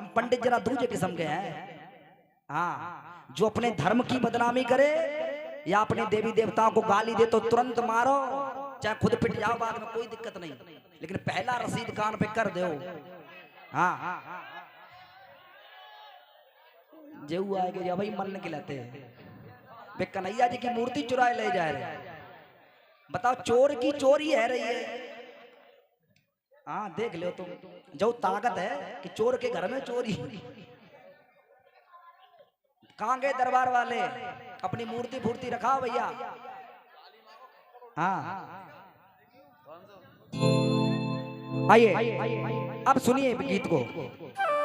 हम पंडित जरा दूसरे किस्म के हैं। हाँ, जो अपने धर्म की बदनामी करे या अपने देवी देवताओं को गाली दे तो तुरंत मारो, चाहे खुद पिट जाओ, बाद में कोई दिक्कत नहीं, लेकिन पहला रसीद कान पे कर दो। हाँ, जेऊ आएगा जब भाई मन खिलाते वे कन्हैया जी की मूर्ति चुराए ले जा रहे। बताओ, चोर की चोरी है रही है। हाँ, देख लो तुम, जो ताकत है कि चोर के घर में चोरी। कहाँ गए दरबार वाले? अपनी मूर्ति फूर्ति रखा भैया। हाँ, आइए अब सुनिए गीत को।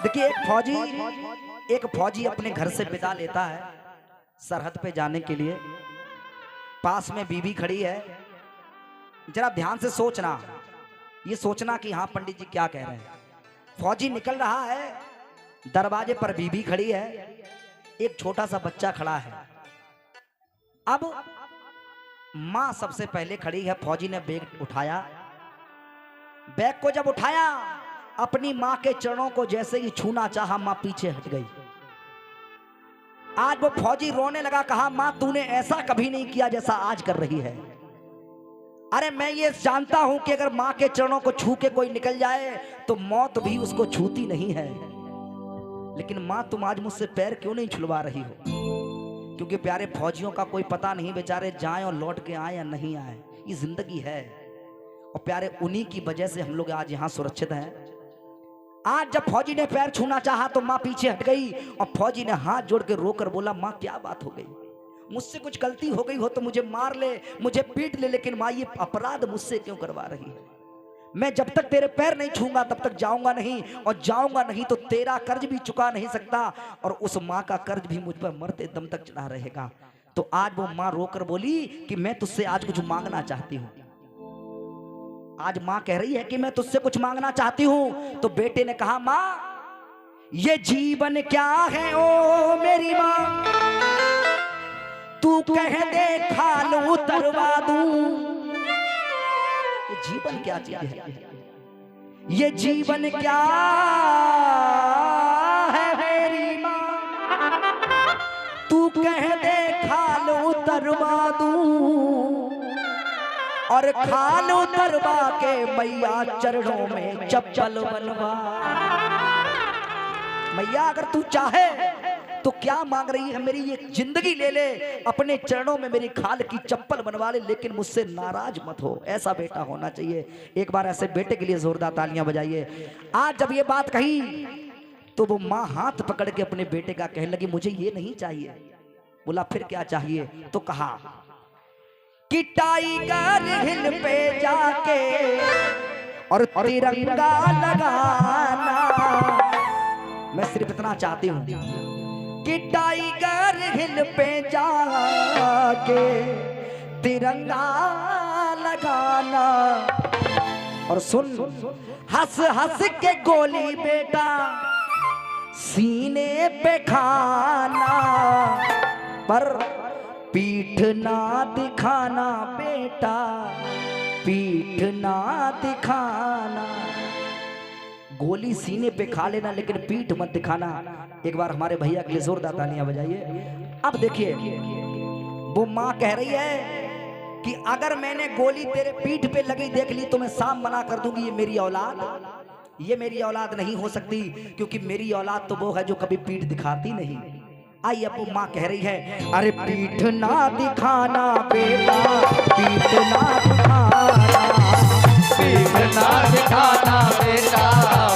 देखिए, एक फौजी अपने घर से विदा लेता है सरहद पे जाने के लिए। पास में बीवी खड़ी है। जरा ध्यान से सोचना, ये सोचना कि हाँ पंडित जी क्या कह रहे हैं। फौजी निकल रहा है, दरवाजे पर बीवी खड़ी है, एक छोटा सा बच्चा खड़ा है। अब मां सबसे पहले खड़ी है। फौजी ने बैग उठाया, बैग को जब उठाया, अपनी मां के चरणों को जैसे ही छूना चाहा, मां पीछे हट गई। आज वो फौजी रोने लगा, कहा मां तूने ऐसा कभी नहीं किया जैसा आज कर रही है। अरे मैं ये जानता हूं कि अगर मां के चरणों को छू के कोई निकल जाए तो मौत भी उसको छूती नहीं है, लेकिन मां तुम आज मुझसे पैर क्यों नहीं छुलवा रही हो? क्योंकि प्यारे फौजियों का कोई पता नहीं, बेचारे जाएं और लौट के आए या नहीं आए, ये जिंदगी है। और प्यारे उन्हीं की वजह से हम लोग आज यहां सुरक्षित हैं। आज जब फौजी ने पैर छूना चाहा तो मां पीछे हट गई और फौजी ने हाथ जोड़ के रोकर बोला, मां क्या बात हो गई? मुझसे कुछ गलती हो गई हो तो मुझे मार ले, मुझे पीट ले, लेकिन मां ये अपराध मुझसे क्यों करवा रही है? मैं जब तक तेरे पैर नहीं छूंगा तब तक जाऊंगा नहीं, और जाऊंगा नहीं तो तेरा कर्ज भी चुका नहीं सकता, और उस मां का कर्ज भी मुझ पर मरते दम तक चढ़ा रहेगा। तो आज वो मां रोकर बोली कि मैं तुझसे आज कुछ मांगना चाहती हूँ। आज मां कह रही है कि मैं तुझसे कुछ मांगना चाहती हूँ। तो बेटे ने कहा, मां ये जीवन क्या है ओ मेरी मां, तू कह दे खाल उतरवा दूं। ये जीवन क्या चीज है? ये जीवन क्या है मेरी मां, तू कह दे खाल उतरवा दूं, और खाल उतरवा के मैया चरणों में चप्पल बनवा। मैया अगर तू चाहे तो क्या मांग रही है? मेरी ये जिंदगी ले ले, अपने चरणों में मेरी खाल की चप्पल बनवा ले, लेकिन मुझसे नाराज मत हो। ऐसा बेटा होना चाहिए। एक बार ऐसे बेटे के लिए जोरदार तालियां बजाइए। आज जब ये बात कही तो वो माँ हाथ पकड़ के अपने बेटे का कहने लगी, मुझे ये नहीं चाहिए। बोला फिर क्या चाहिए? तो कहा कि टाइगर हिल पे जाके और तिरंगा लगाना। मैं सिर्फ इतना चाहती हूँ कि टाइगर हिल पे जाके तिरंगा लगाना, और सुन, हंस हंस के गोली बेटा सीने पे खाना, पर पीठ ना दिखाना बेटा, पीठ ना दिखाना। गोली सीने पे खा लेना लेकिन पीठ मत दिखाना। एक बार हमारे भैया के लिए जोरदार तालियां बजाइए। अब देखिए, वो मां कह रही है कि अगर मैंने गोली तेरे पीठ पे लगी देख ली तो मैं साफ मना कर दूंगी, ये मेरी औलाद नहीं हो सकती, क्योंकि मेरी औलाद तो वो है जो कभी पीठ दिखाती नहीं। आई अब वो मां कह रही है, अरे पीठ ना दिखाना बेटा, पीठ ना दिखाना, पीठ ना दिखाना बेटा,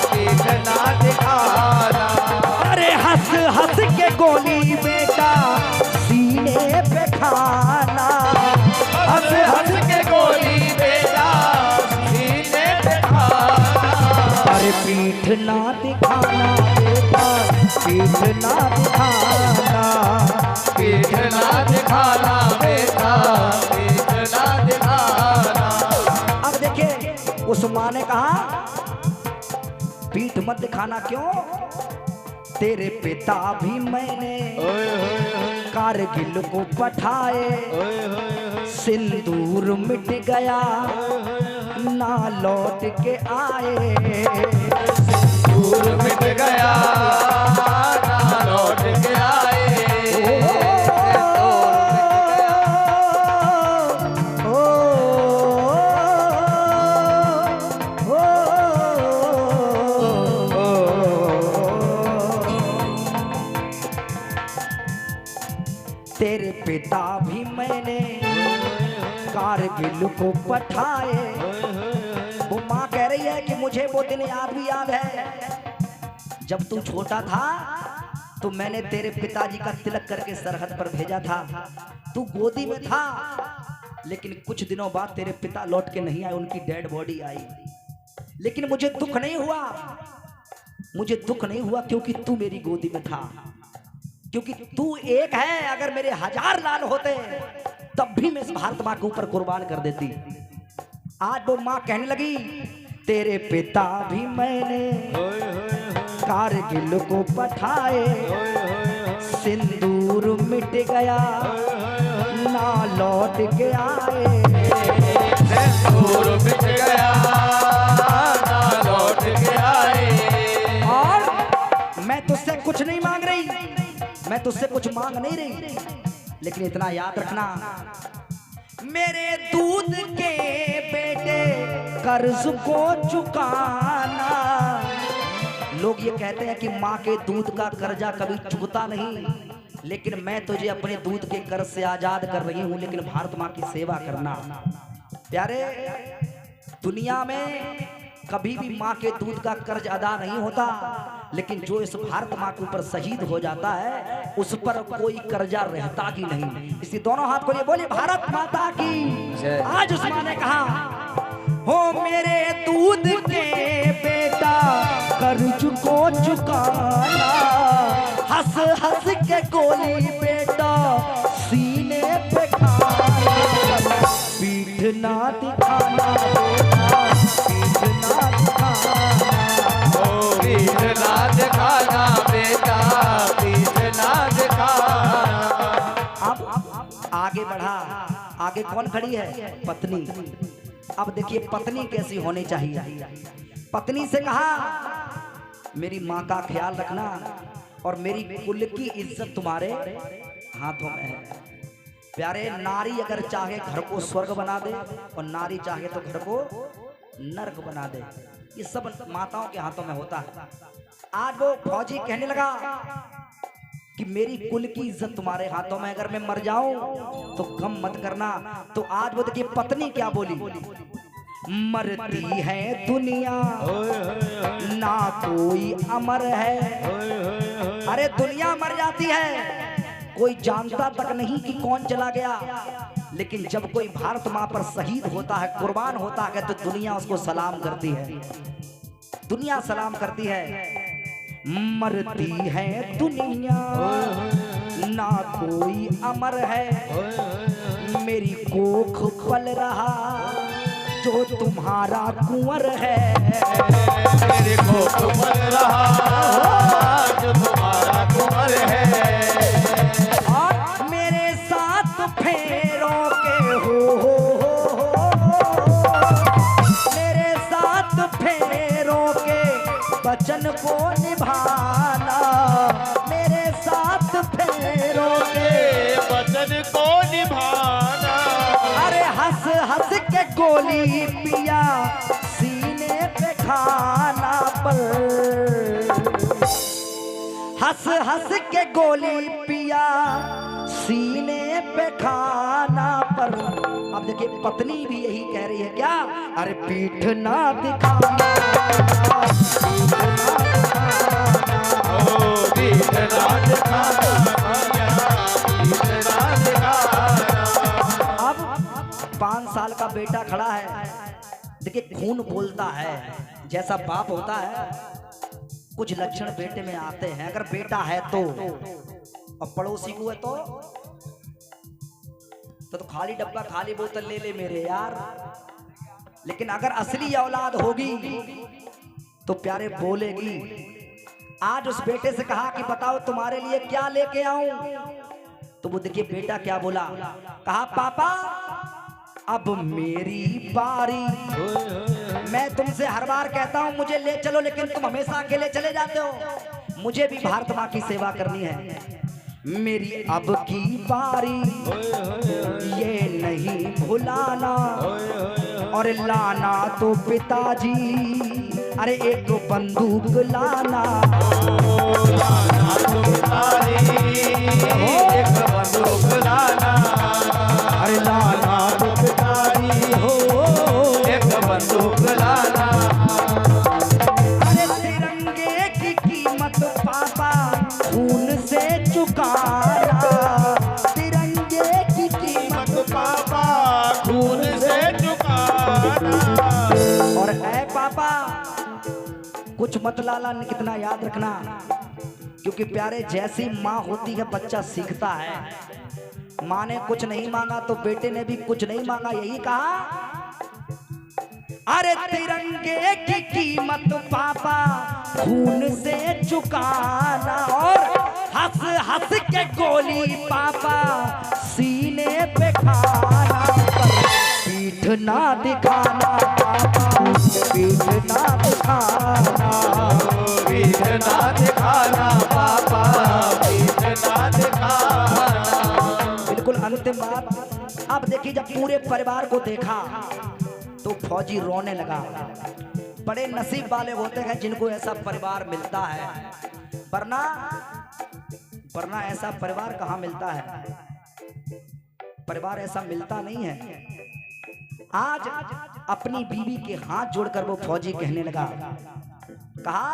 पीठ ना दिखाना। अरे हंस हंस के गोली बेटा सीने पे खाना, हंस हंस के गोली बेटा सीने पे खाना। अरे पीठ ना दिखाना बेटा, पीठ ना दिखाना, पीठ ना दिखाना बेटा, पीठ ना दिखाना। अब देखिए, उस मां ने कहा पीठ मत दिखाना। क्यों? तेरे पिता भी मैंने कारगिल को पठाए, सिंदूर मिट गया ना लौट के आए, सिंदूर मिट गया तेरे पिता भी मैंने कारगिल को पठाए। वो माँ कह रही है कि मुझे वो दिन याद भी याद है जब तू छोटा था तो मैंने तेरे पिताजी का तिलक करके सरहद पर भेजा था। तू गोदी में था, लेकिन कुछ दिनों बाद तेरे पिता लौट के नहीं आए, उनकी डेड बॉडी आई। लेकिन मुझे दुख नहीं हुआ, मुझे दुख नहीं हुआ क्योंकि तू मेरी गोदी में था, क्योंकि तू एक है। अगर मेरे 1000 लाल होते तब भी मैं इस भारत माँ के ऊपर कुर्बान कर देती। आज वो माँ कहने लगी तेरे पिता भी मैंने कारगिल को पठाए, सिंदूर मिट गया ना लौट के आए। सिंदूर मिट गया ना लौट के आए। और मैं तुझसे कुछ नहीं मांग रही, मैं तुझसे कुछ मांग नहीं रही, लेकिन इतना याद रखना मेरे दूध के बेटे कर्ज को चुकाना। लोग ये कहते हैं कि माँ के दूध का कर्जा कभी चुकता नहीं, लेकिन मैं तुझे अपने दूध के कर्ज से आजाद कर रही हूँ, लेकिन भारत माँ की सेवा करना। प्यारे, दुनिया में कभी भी माँ के दूध का कर्ज अदा नहीं होता, लेकिन जो इस भारत माँ के ऊपर शहीद हो जाता है उस पर कोई कर्जा रहता ही नहीं। इसी दोनों हाथ को ये बोले भारत माता की। आज उस माँ ने कहा हो मेरे दूध के बेटा कर्ज को चुकाना, हंस हंस के गोली बेटा सीने पे खाना, पीठ ना दिखाना बेटा, पीठ ना दिखाना, पीठ ना दिखाना बेटा, पीठ ना दिखाना। अब आगे बढ़ा, आगे कौन खड़ी है? पत्नी। अब देखिए पत्नी कैसी होनी चाहिए। पत्नी से कहा मेरी माँ का ख्याल रखना और मेरी कुल की इज्जत तुम्हारे हाथों में है। प्यारे, नारी अगर चाहे घर को स्वर्ग बना दे और नारी चाहे तो घर को नरक बना दे, ये सब माताओं के हाथों में होता है। आज वो फौजी कहने लगा कि मेरी कुल की इज्जत तुम्हारे हाथों में, अगर मैं मर जाऊं तो गम मत करना। तो आज वो देखिए पत्नी क्या बोली, मरती है दुनिया ना कोई अमर है। अरे दुनिया मर जाती है, कोई जानता तक नहीं कि कौन चला गया, लेकिन जब कोई भारत माँ पर शहीद होता है, कुर्बान होता है, तो दुनिया उसको सलाम करती है, दुनिया सलाम करती है। मरती है दुनिया ना कोई अमर है, मेरी कोख पल रहा जो तुम्हारा कुंवर है, मेरे कोख पल रहा जो तुम्हारा कुंवर है। और मेरे साथ फेरों के हो मेरे साथ फेरों के वचन को निभाना, मेरे साथ फेरों के वचन को निभाना। अरे हंस हंस के गोली पिया सीने पे खाना पर, हंस हंस के गोली पिया सीने पे खाना पर। अब देखिए पत्नी भी यही कह रही है क्या, अरे पीठ ना दिखाना, पीठ ना दिखाना, पीठ ना दिखाना। अब 5 साल का बेटा खड़ा है, देखिए खून बोलता है, जैसा बाप होता है कुछ लक्षण बेटे में आते हैं। अगर बेटा है तो, और पड़ोसी को है तो खाली डब्बा खाली बोतल ले ले मेरे यार। लेकिन अगर असली औलाद होगी तो प्यारे बोलेगी। आज उस बेटे से कहा कि बताओ तुम्हारे लिए क्या लेके आऊं, तो वो देखिए बेटा क्या बोला, कहा पापा अब मेरी बारी। मैं तुमसे हर बार कहता हूं मुझे ले चलो, लेकिन तुम हमेशा अकेले चले जाते हो। मुझे भी भारत माँ की सेवा करनी है, मेरी अब की बारी, ये नहीं भुलाना और लाना तो पिताजी, अरे एक बंदूक लाना, लाना तो पिताजी, एक बंदूक कुछ मत लाला, कितना याद रखना, क्योंकि प्यारे जैसी माँ होती है बच्चा सीखता है। माँ ने कुछ नहीं मांगा तो बेटे ने भी कुछ नहीं मांगा, यही कहा अरे तिरंगे की कीमत पापा खून से चुकाना, और हंस हंस के गोली पापा सीने पे खाना, पीठ ना दिखाना पापा, पीठ ना दिखाना, पीठ ना दिखाना पापा, पीठ ना दिखाना। बिल्कुल अंतिम बात। अब देखिए जब पूरे परिवार को देखा तो फौजी रोने लगा। बड़े नसीब वाले होते हैं जिनको ऐसा परिवार मिलता है, वरना ऐसा परिवार कहाँ मिलता है, परिवार ऐसा मिलता नहीं है। आज अपनी बीवी के हाथ जोड़कर वो फौजी कहने लगा, कहा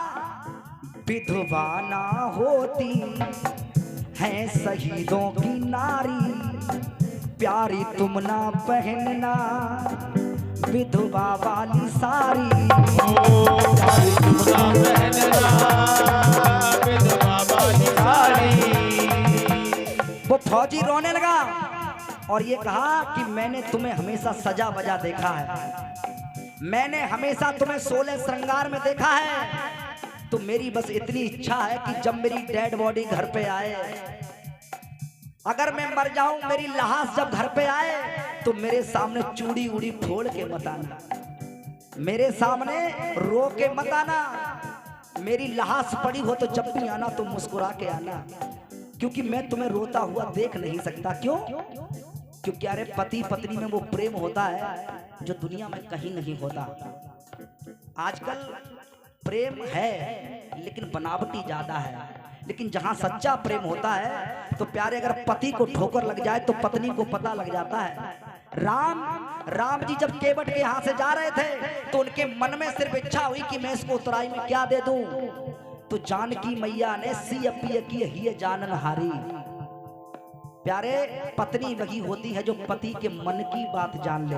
विधवा ना होती है शहीदों की नारी, प्यारी तुम ना पहनना विधवा वाली साड़ी, प्यारी तुम ना पहनना विधवा वाली साड़ी। वो फौजी रोने लगा और ये कहा कि मैंने तुम्हें हमेशा सजा बजा देखा है, मैंने हमेशा तुम्हें 16 श्रृंगार में देखा है, तो मेरी बस इतनी इच्छा है कि जब मेरी डेड बॉडी घर पे आए, अगर मैं मर जाऊं, मेरी लाश जब घर पे आए तो मेरे सामने चूड़ी उड़ी फोड़ के मत आना, मेरे सामने रो के मत आना, मेरी लाश पड़ी हो तो जब भी आना तो मुस्कुरा के आना, क्योंकि मैं तुम्हें रोता हुआ देख नहीं सकता। क्यों? क्योंकि अरे पति पत्नी में वो प्रेम होता है जो दुनिया में कहीं नहीं होता। आजकल प्रेम है लेकिन बनावटी ज्यादा है, लेकिन जहां सच्चा प्रेम होता है तो प्यारे अगर पति को ठोकर लग जाए तो पत्नी को पता लग जाता है। राम जी जब केवट के यहाँ से जा रहे थे तो उनके मन में सिर्फ इच्छा हुई कि मैं इसको उतराई में क्या दे दूं, तो जानकी मैया ने सी अपिय की ही जानन हारी। प्यारे पत्नी वही होती है जो पति के मन की बात जान ले।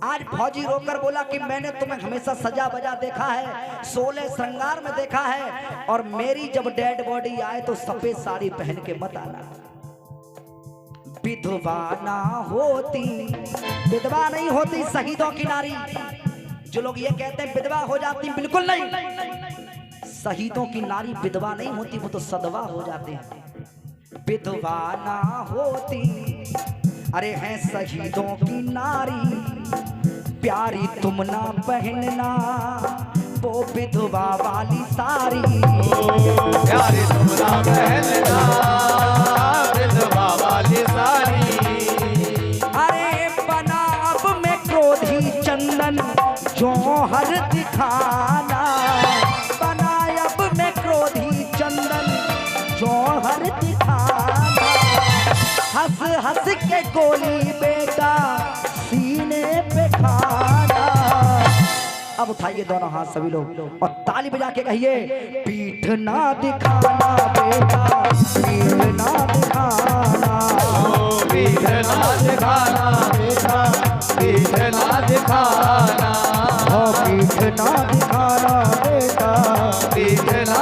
आज फौजी रोकर बोला कि मैंने तुम्हें हमेशा सजा बजा देखा है, 16 श्रृंगार में देखा है, और मेरी जब डेड बॉडी आए तो सफेद साड़ी पहन के मत आना। विधवा ना होती, विधवा नहीं होती शहीदों की नारी। जो लोग ये कहते हैं विधवा हो जाती, बिल्कुल नहीं, शहीदों की नारी विधवा नहीं होती, वो तो सदवा हो जाते हैं। विधवा ना होती, अरे हैं शहीदों की नारी, प्यारी तुम ना पहनना वो विधवा वाली साड़ी, प्यारी तुम ना पहनना विधवा वाली साड़ी। अरे बना अब मैं क्रोधी चंदन जौहर दिखाना, बना अब मैं क्रोधी चंदन जौहर दिखाना, हंस हंस के गोली बेटा सीने पे खाना। अब उठाइए दोनों हाथ सभी लोग और ताली बजा के कहिए, पीठ ना दिखाना बेटा, पीठ ना दिखाना, पीठ ना दिखाना बेटा, पीठ ना दिखाना, पीठ ना दिखाना बेटा, पीठ ना